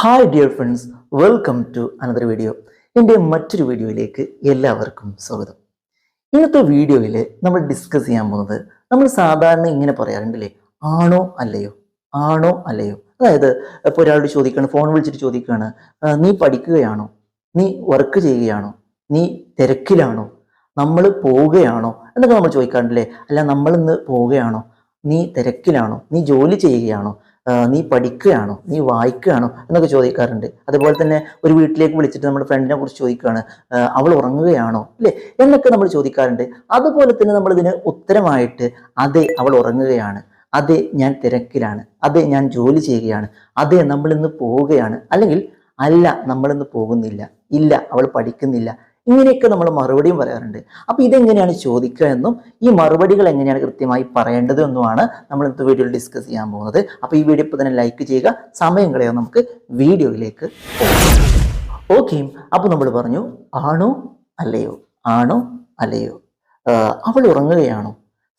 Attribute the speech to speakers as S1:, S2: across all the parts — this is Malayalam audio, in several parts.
S1: Hi dear friends, welcome to another video. എൻ്റെ മറ്റൊരു വീഡിയോയിലേക്ക് എല്ലാവർക്കും സ്വാഗതം. ഇന്നത്തെ വീഡിയോയിൽ നമ്മൾ ഡിസ്കസ് ചെയ്യാൻ പോകുന്നത്, നമ്മൾ സാധാരണ ഇങ്ങനെ പറയാറുണ്ടല്ലേ, ആണോ അല്ലയോ, ആണോ അല്ലയോ. അതായത് ഇപ്പോൾ ഒരാളോട് ചോദിക്കുകയാണ്, ഫോൺ വിളിച്ചിട്ട് ചോദിക്കുകയാണ്, നീ പഠിക്കുകയാണോ, നീ വർക്ക് ചെയ്യുകയാണോ, നീ തിരക്കിലാണോ, നമ്മൾ പോവുകയാണോ എന്നൊക്കെ നമ്മൾ ചോദിക്കാറുണ്ടല്ലേ. അല്ല, നമ്മൾ ഇന്ന് പോവുകയാണോ, നീ തിരക്കിലാണോ, നീ ജോലി ചെയ്യുകയാണോ, നീ പഠിക്കുകയാണോ, നീ വായിക്കുകയാണോ എന്നൊക്കെ ചോദിക്കാറുണ്ട്. അതുപോലെ തന്നെ ഒരു വീട്ടിലേക്ക് വിളിച്ചിട്ട് നമ്മുടെ ഫ്രണ്ടിനെ കുറിച്ച് ചോദിക്കുകയാണ്, അവൾ ഉറങ്ങുകയാണോ അല്ലേ എന്നൊക്കെ നമ്മൾ ചോദിക്കാറുണ്ട്. അതുപോലെ തന്നെ നമ്മൾ ഇതിന് ഉത്തരമായിട്ട് അതെ അവൾ ഉറങ്ങുകയാണ്, അതെ ഞാൻ തിരക്കിലാണ്, അതെ ഞാൻ ജോലി ചെയ്യുകയാണ്, അതെ നമ്മൾ ഇന്ന് പോവുകയാണ്, അല്ലെങ്കിൽ അല്ല നമ്മൾ ഇന്ന് പോകുന്നില്ല, ഇല്ല അവൾ പഠിക്കുന്നില്ല, ഇങ്ങനെയൊക്കെ നമ്മൾ മറുപടിയും പറയാറുണ്ട്. അപ്പോൾ ഇതെങ്ങനെയാണ് ചോദിക്കുക എന്നും ഈ മറുപടികൾ എങ്ങനെയാണ് കൃത്യമായി പറയേണ്ടത് എന്നുമാണ് നമ്മൾ ഇന്നത്തെ വീഡിയോയിൽ ഡിസ്കസ് ചെയ്യാൻ പോകുന്നത്. അപ്പോൾ ഈ വീഡിയോ ഇപ്പോൾ തന്നെ ലൈക്ക് ചെയ്യുക, സമയം കളയാൻ നമുക്ക് വീഡിയോയിലേക്ക് പോകാം. ഓക്കെ, അപ്പോൾ നമ്മൾ പറഞ്ഞു ആണോ അല്ലയോ, ആണോ അല്ലയോ. അവൾ ഉറങ്ങുകയാണോ,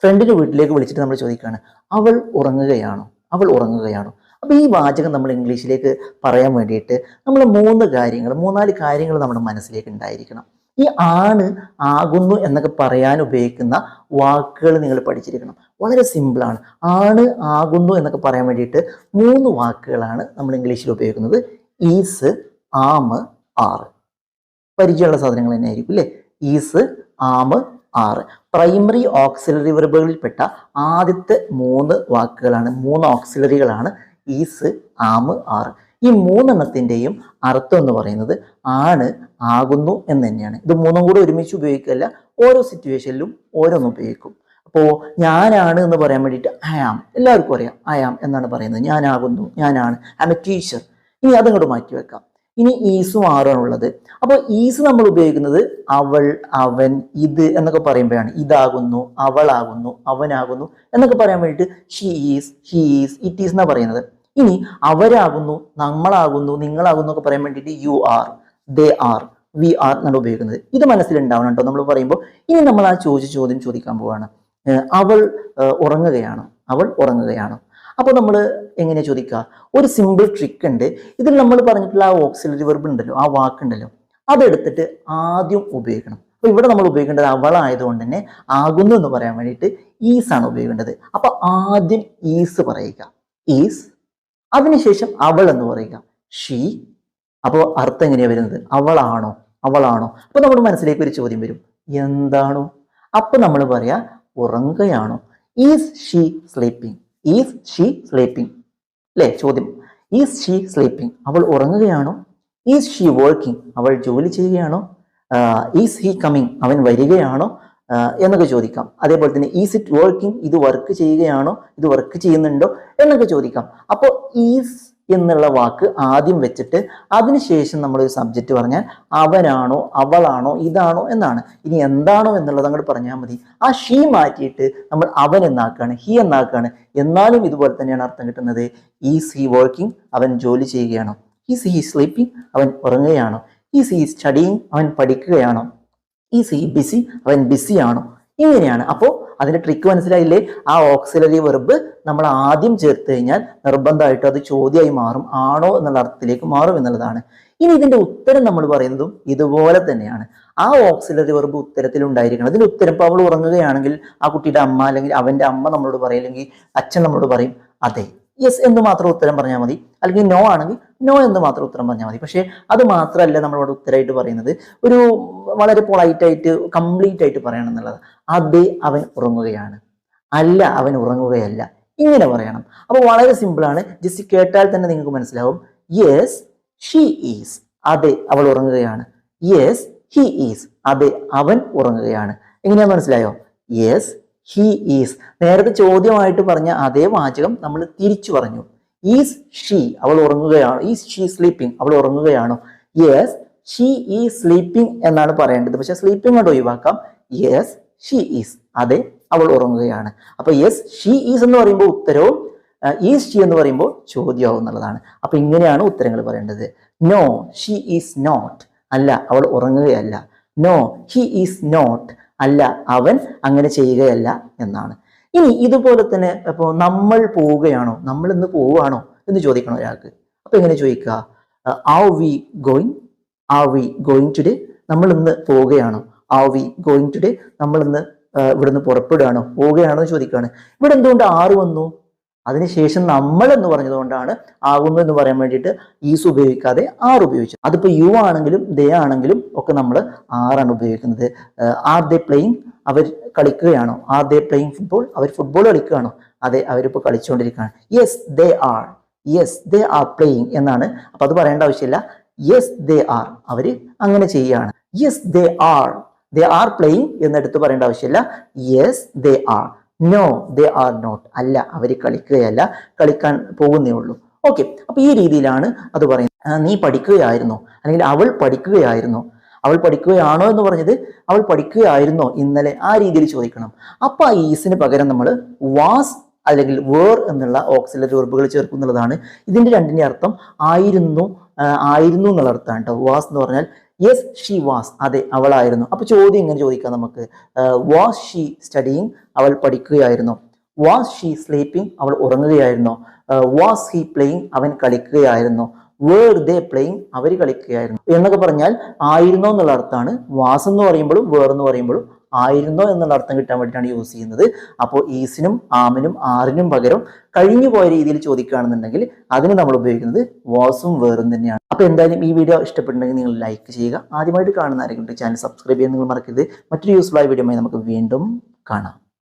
S1: ഫ്രണ്ടിൻ്റെ വീട്ടിലേക്ക് വിളിച്ചിട്ട് നമ്മൾ ചോദിക്കുകയാണ്, അവൾ ഉറങ്ങുകയാണോ, അവൾ ഉറങ്ങുകയാണോ. അപ്പോൾ ഈ വാചകം നമ്മൾ ഇംഗ്ലീഷിലേക്ക് പറയാൻ വേണ്ടിയിട്ട് നമ്മൾ മൂന്നാല് കാര്യങ്ങൾ നമ്മുടെ മനസ്സിലേക്ക് ഉണ്ടായിരിക്കണം. ഈ ആണ്, ആകുന്നു എന്നൊക്കെ പറയാൻ ഉപയോഗിക്കുന്ന വാക്കുകൾ നിങ്ങൾ പഠിച്ചിരിക്കണം. വളരെ സിമ്പിളാണ്. ആണ്, ആകുന്നു എന്നൊക്കെ പറയാൻ വേണ്ടിയിട്ട് 3 വാക്കുകളാണ് നമ്മൾ ഇംഗ്ലീഷിൽ ഉപയോഗിക്കുന്നത്. Is, am, are. പരിചയമുള്ള സാധനങ്ങൾ തന്നെ ആയിരിക്കും അല്ലേ. Is, am, are primary auxiliary വെർബുകളിൽപ്പെട്ട ആദ്യത്തെ 3 വാക്കുകളാണ്, 3 ഓക്സിലറികളാണ് ഈസ്, ആം, ആർ. ഈ 3 അർത്ഥം എന്ന് പറയുന്നത് ആണ്, ആകുന്നു എന്ന് തന്നെയാണ്. ഇത് 3 കൂടെ ഒരുമിച്ച് ഉപയോഗിക്കുകയല്ല, ഓരോ സിറ്റുവേഷനിലും ഓരോന്നും ഉപയോഗിക്കും. അപ്പോൾ ഞാനാണ് എന്ന് പറയാൻ വേണ്ടിയിട്ട് ഐ ആം, എല്ലാവർക്കും അറിയാം ഐ ആം എന്നാണ് പറയുന്നത്. ഞാനാകുന്നു, ഞാനാണ്, ഐ ആം എ ടീച്ചർ. ഇനി അതങ്ങോട്ട് മാറ്റി വെക്കാം. ഇനി ഈസും ആറുമാണുള്ളത്. അപ്പോൾ ഈസ് നമ്മൾ ഉപയോഗിക്കുന്നത് അവൾ, അവൻ, ഇത് എന്നൊക്കെ പറയുമ്പോഴാണ്. ഇതാകുന്നു, അവളാകുന്നു, അവനാകുന്നു എന്നൊക്കെ പറയാൻ വേണ്ടിയിട്ട് she is, he is, it is എന്നാണ് പറയുന്നത്. ഇനി അവരാകുന്നു, നമ്മളാകുന്നു, നിങ്ങളാകുന്നു ഒക്കെ പറയാൻ വേണ്ടിയിട്ട് you are, they are, we are എന്നാണ് ഉപയോഗിക്കുന്നത്. ഇത് മനസ്സിലുണ്ടാവണം കേട്ടോ നമ്മൾ പറയുമ്പോൾ. ഇനി നമ്മൾ ആ ചോദ്യം ചോദിക്കാൻ പോവാണ്, അവൾ ഉറങ്ങുകയാണോ, അവൾ ഉറങ്ങുകയാണോ. അപ്പോൾ നമ്മൾ എങ്ങനെ ചോദിക്കുക, ഒരു സിമ്പിൾ ട്രിക്ക് ഉണ്ട്. ഇതിൽ നമ്മൾ പറഞ്ഞിട്ടുള്ള ആ ഓക്സിലറി വെർബ് ഉണ്ടല്ലോ, ആ വാക്കുണ്ടല്ലോ, അതെടുത്തിട്ട് ആദ്യം ഉപയോഗിക്കണം. അപ്പോൾ ഇവിടെ നമ്മൾ ഉപയോഗിക്കേണ്ടത് അവളായതുകൊണ്ട് തന്നെ ആകുന്നു എന്ന് പറയാൻ വേണ്ടിയിട്ട് ഈസ് ആണ് ഉപയോഗിക്കേണ്ടത്. അപ്പോൾ ആദ്യം ഈസ് പറയുക, ഈസ്. അതിനുശേഷം അവൾ എന്ന് പറയുക, ഷീ. അപ്പോൾ അർത്ഥം എങ്ങനെയാണ് വരുന്നത്, അവളാണോ, അവളാണോ. അപ്പോൾ നമ്മുടെ മനസ്സിലേക്ക് ഒരു ചോദ്യം വരും, എന്താണോ. അപ്പോൾ നമ്മൾ പറയാ ഉറങ്ങുകയാണോ. Is she sleeping, is she sleeping അല്ലേ ചോദ്യം. ഈസ് ഷീ സ്ലീപ്പിംഗ്, അവൾ ഉറങ്ങുകയാണോ. ഈസ് ഷീ വർക്കിംഗ്, അവൾ ജോലി ചെയ്യുകയാണോ. ഈസ് ഹി കമ്മിങ്, അവൻ വരികയാണോ എന്നൊക്കെ ചോദിക്കാം. അതേപോലെ തന്നെ ഈസ് ഇറ്റ് വർക്കിംഗ്, ഇത് വർക്ക് ചെയ്യുകയാണോ, ഇത് വർക്ക് ചെയ്യുന്നുണ്ടോ എന്നൊക്കെ ചോദിക്കാം. അപ്പോൾ ഈസ് എന്നുള്ള വാക്ക് ആദ്യം വെച്ചിട്ട് അതിനുശേഷം നമ്മളൊരു സബ്ജക്റ്റ് പറഞ്ഞാൽ അവനാണോ, അവളാണോ, ഇതാണോ എന്നാണ്. ഇനി എന്താണോ എന്നുള്ളത് അങ്ങോട്ട് പറഞ്ഞാൽ മതി. ആ ഷീ മാറ്റിയിട്ട് നമ്മൾ അവൻ എന്നാക്കാണ്, ഹി എന്നാക്കാണ്. എന്നാലും ഇതുപോലെ തന്നെയാണ് അർത്ഥം കിട്ടുന്നത്. ഈസ് ഹി വർക്കിംഗ്, അവൻ ജോലി ചെയ്യുകയാണോ. ഈസ് ഹി സ്ലീപ്പിംഗ്, അവൻ ഉറങ്ങുകയാണോ. ഈസ് ഹി സ്റ്റഡിയിങ്, അവൻ പഠിക്കുകയാണോ. ഈസ് ഹി ബിസി, അവൻ ബിസി ആണോ. ഇങ്ങനെയാണ്. അപ്പോൾ അതിന്റെ ട്രിക്ക് മനസ്സിലായില്ലേ. ആ ഓക്സിലറി വെർബ് നമ്മൾ ആദ്യം ചേർത്ത് കഴിഞ്ഞാൽ നിർബന്ധമായിട്ടും അത് ചോദ്യമായി മാറും, ആണോ എന്നുള്ള അർത്ഥത്തിലേക്ക് മാറും എന്നുള്ളതാണ്. ഇനി ഇതിന്റെ ഉത്തരം നമ്മൾ പറയുന്നതും ഇതുപോലെ തന്നെയാണ്. ആ ഓക്സിലറി വെർബ് ഉത്തരത്തിൽ ഉണ്ടായിരിക്കണം. അതിന്റെ ഉത്തരം ഇപ്പോൾ അവൾ ഉറങ്ങുകയാണെങ്കിൽ ആ കുട്ടിയുടെ അമ്മ അല്ലെങ്കിൽ അവന്റെ അമ്മ നമ്മളോട് പറയും, അല്ലെങ്കിൽ അച്ഛൻ നമ്മളോട് പറയും അതെ, യെസ് എന്ന് മാത്രം ഉത്തരം പറഞ്ഞാൽ മതി. അല്ലെങ്കിൽ നോ ആണെങ്കിൽ നോ എന്ന് മാത്രം ഉത്തരം പറഞ്ഞാൽ മതി. പക്ഷേ അത് മാത്രമല്ല നമ്മളോട് ഉത്തരമായിട്ട് പറയുന്നത്, ഒരു വളരെ പൊളൈറ്റ് ആയിട്ട് കംപ്ലീറ്റ് ആയിട്ട് പറയണം എന്നുള്ളത്. അതെ അവൻ ഉറങ്ങുകയാണ്, അല്ല അവൻ ഉറങ്ങുകയല്ല, ഇങ്ങനെ പറയണം. അപ്പോൾ വളരെ സിമ്പിളാണ്. ജസ്റ്റ് കേട്ടാൽ തന്നെ നിങ്ങൾക്ക് മനസ്സിലാവും. യെസ് ഷീ ഈസ്, അതെ അവൾ ഉറങ്ങുകയാണ്. യെസ് ഹി ഈസ്, അതെ അവൻ ഉറങ്ങുകയാണ്. എങ്ങനെയാ മനസ്സിലായോ. യെസ് ഹി ഈസ്, നേരത്തെ ചോദ്യമായിട്ട് പറഞ്ഞ അതേ വാചകം നമ്മൾ തിരിച്ചു പറഞ്ഞു. ഈസ് ഷീ, അവൾ ഉറങ്ങുകയാണോ. ഈസ് ഷീ സ്ലീപ്പിംഗ്, അവൾ ഉറങ്ങുകയാണോ. യെസ് ഷീ ഈസ് സ്ലീപ്പിംഗ് എന്നാണ് പറയേണ്ടത്. പക്ഷെ സ്ലീപ്പിംഗ് കൊണ്ട് ഒഴിവാക്കാം. യെസ് ഷീ ഈസ്, അതെ അവൾ ഉറങ്ങുകയാണ്. അപ്പൊ യെസ് ഷീ ഈസ് എന്ന് പറയുമ്പോൾ ഉത്തരവും, ഈസ് ഷീ എന്ന് പറയുമ്പോൾ ചോദ്യമാവും എന്നുള്ളതാണ്. അപ്പൊ ഇങ്ങനെയാണ് ഉത്തരങ്ങൾ പറയേണ്ടത്. നോ ഷീ ഈസ് നോട്ട്, അല്ല അവൾ ഉറങ്ങുകയല്ല. നോ ഹി ഈസ് നോട്ട്, അല്ല അവൻ അങ്ങനെ ചെയ്യുകയല്ല എന്നാണ്. ഇനി ഇതുപോലെ തന്നെ ഇപ്പോൾ നമ്മൾ പോവുകയാണോ, നമ്മൾ ഇന്ന് പോവുകയാണോ എന്ന് ചോദിക്കണം ഒരാൾക്ക്. അപ്പൊ എങ്ങനെ ചോദിക്കുക, are we going, are we going today, നമ്മൾ ഇന്ന് പോവുകയാണോ, ആർ വി ഗോയിങ് ടുഡേ, നമ്മൾ ഇന്ന് ഇവിടുന്ന് പുറപ്പെടുകയാണോ, പോവുകയാണോ എന്ന് ചോദിക്കുകയാണ്. ഇവിടെ എന്തുകൊണ്ട് ആറ് വന്നു? അതിനുശേഷം നമ്മൾ എന്ന് പറഞ്ഞതുകൊണ്ടാണ് ആകുന്നു എന്ന് പറയാൻ വേണ്ടിയിട്ട് ഈസ് ഉപയോഗിക്കാതെ ആർ ഉപയോഗിച്ചു. അതിപ്പോ യു ആണെങ്കിലും ദേ ആണെങ്കിലും ഒക്കെ നമ്മൾ ആറാണ് ഉപയോഗിക്കുന്നത്. ആർ ദേ പ്ലേയിങ്, അവർ കളിക്കുകയാണോ, ആർ ദേ പ്ലേയിങ് ഫുട്ബോൾ, അവർ ഫുട്ബോൾ കളിക്കുകയാണോ, അതെ അവരിപ്പോൾ കളിച്ചുകൊണ്ടിരിക്കുകയാണ്. Yes they are, yes they are playing എന്നാണ്. അപ്പൊ അത് പറയേണ്ട ആവശ്യമില്ല. യെസ് ദേ ആർ, അവര് അങ്ങനെ ചെയ്യുകയാണ്. യെസ് ദേ ആർ പ്ലേയിങ് എന്നെടുത്ത് പറയേണ്ട ആവശ്യമില്ല. Yes they are. No they are not, അല്ല അവർ കളിക്കുകയല്ല, കളിക്കാൻ പോകുന്നേ ഉള്ളൂ. ഓക്കെ, അപ്പൊ ഈ രീതിയിലാണ് അത് പറയുന്നത്. നീ പഠിക്കുകയായിരുന്നോ, അല്ലെങ്കിൽ അവൾ പഠിക്കുകയായിരുന്നോ, അവൾ പഠിക്കുകയാണോ എന്ന് പറഞ്ഞത് അവൾ പഠിക്കുകയായിരുന്നോ ഇന്നലെ, ആ രീതിയിൽ ചോദിക്കണം. അപ്പൊ ആ ഈസിന് പകരം നമ്മൾ വാസ് അല്ലെങ്കിൽ വേർ എന്നുള്ള ഓക്സിലറി വെർബുകൾ ചേർക്കുന്നുള്ളതാണ്. ഇതിന്റെ രണ്ടിന്റെ അർത്ഥം ആയിരുന്നു, ആയിരുന്നു എന്നുള്ള അർത്ഥമാണ് കേട്ടോ. വാസ് എന്ന് പറഞ്ഞാൽ യെസ് ഷീ വാസ്, അതെ അവളായിരുന്നു. അപ്പൊ ചോദ്യം എങ്ങനെ ചോദിക്കാം നമുക്ക്? വാസ് ഷീ സ്റ്റഡിങ്, അവൾ പഠിക്കുകയായിരുന്നോ? വാസ് ഷീ സ്ലീപ്പിംഗ്, അവൾ ഉറങ്ങുകയായിരുന്നോ? വാസ് ഹി പ്ലേയിങ്, അവൻ കളിക്കുകയായിരുന്നോ? വേർ ദേ പ്ലേയിങ്, അവർ കളിക്കുകയായിരുന്നു എന്നൊക്കെ പറഞ്ഞാൽ ആയിരുന്നോ എന്നുള്ള അർത്ഥമാണ്. വാസ് എന്ന് പറയുമ്പോഴും വേർ എന്ന് പറയുമ്പോഴും ആയിരുന്നോ എന്നുള്ള അർത്ഥം കിട്ടാൻ വേണ്ടിയിട്ടാണ് യൂസ് ചെയ്യുന്നത്. അപ്പോൾ ഈസിനും ആമിനും ആറിനും പകരം കഴിഞ്ഞു പോയ രീതിയിൽ ചോദിക്കുകയാണെന്നുണ്ടെങ്കിൽ അതിന് നമ്മൾ ഉപയോഗിക്കുന്നത് വാസും വേറും തന്നെയാണ്. അപ്പൊ എന്തായാലും ഈ വീഡിയോ ഇഷ്ടപ്പെട്ടുണ്ടെങ്കിൽ നിങ്ങൾ ലൈക്ക് ചെയ്യുക. ആദ്യമായിട്ട് കാണുന്ന ആരെങ്കിലും ചാനൽ സബ്സ്ക്രൈബ് ചെയ്യാൻ നിങ്ങൾ മറക്കരുത്. മറ്റൊരു യൂസ്ഫുൾ ആയ വീഡിയോയുമായി നമുക്ക് വീണ്ടും കാണാം.